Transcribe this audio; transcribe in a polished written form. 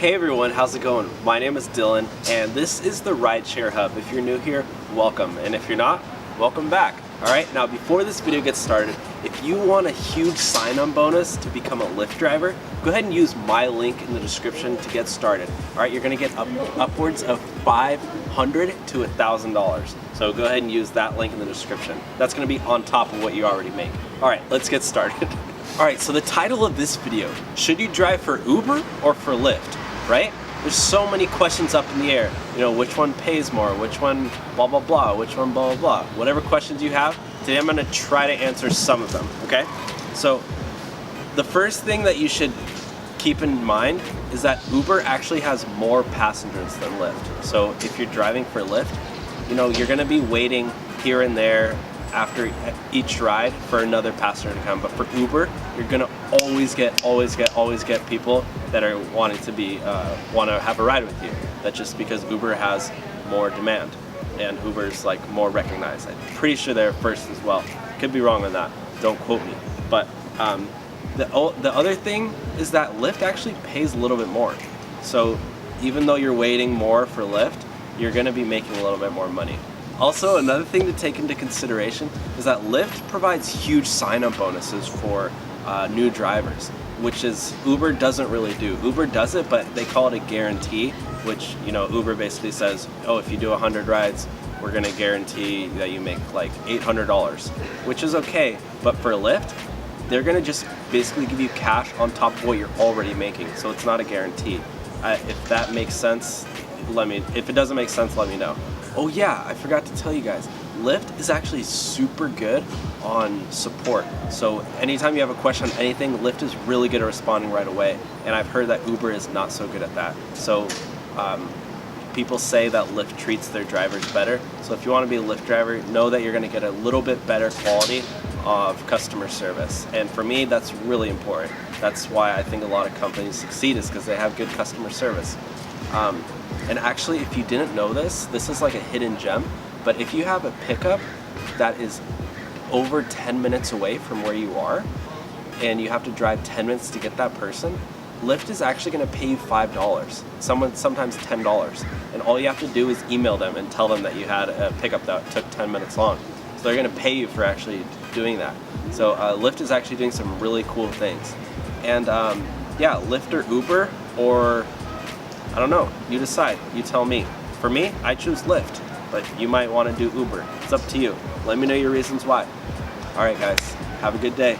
Hey everyone, how's it going? My name is Dylan, and this is the Rideshare Hub. If you're new here, welcome, and if you're not, welcome back. Alright, now before this video gets started, if you want a huge sign-on bonus to become a Lyft driver, go ahead and use my link in the description to get started. Alright, you're going to get upwards of $500 to $1,000. So go ahead and use that link in the description. That's going to be on top of what you already make. Alright, let's get started. Alright, so the title of this video, should you drive for Uber or for Lyft? Right? There's so many questions up in the air. You know, which one pays more? Which one blah, blah, blah? Which one blah, blah, blah? Whatever questions you have, today I'm going to try to answer some of them, okay? So, the first thing that you should keep in mind is that Uber actually has more passengers than Lyft. So, if you're driving for Lyft, you know, you're going to be waiting here and there after each ride for another passenger to come. But for Uber, you're gonna always get people that are wanting to want to have a ride with you. That's just because Uber has more demand and Uber's like more recognized. I'm pretty sure they're first as well. Could be wrong on that. Don't quote me. But the other thing is that Lyft actually pays a little bit more. So even though you're waiting more for Lyft, you're gonna be making a little bit more money. Also, another thing to take into consideration is that Lyft provides huge sign-up bonuses for new drivers, which is Uber doesn't really do. Uber does it, but they call it a guarantee, which, you know, Uber basically says, oh, if you do 100 rides, we're gonna guarantee that you make like $800, which is okay. But for Lyft, they're gonna just basically give you cash on top of what you're already making, so it's not a guarantee. If that makes sense, if it doesn't make sense, let me know. Oh yeah, I forgot to tell you guys, Lyft is actually super good on support. So anytime you have a question on anything, Lyft is really good at responding right away. And I've heard that Uber is not so good at that. So people say that Lyft treats their drivers better. So if you want to be a Lyft driver, know that you're going to get a little bit better quality of customer service. And for me, that's really important. That's why I think a lot of companies succeed, is because they have good customer service. And actually, if you didn't know this, this is like a hidden gem, but if you have a pickup that is over 10 minutes away from where you are, and you have to drive 10 minutes to get that person, Lyft is actually going to pay you $5, sometimes $10, and all you have to do is email them and tell them that you had a pickup that took 10 minutes long. So they're going to pay you for actually doing that. So Lyft is actually doing some really cool things. And yeah, Lyft or Uber, or I don't know, you decide, you tell me. For me, I choose Lyft, but you might want to do Uber. It's up to you. Let me know your reasons why. Alright guys, have a good day.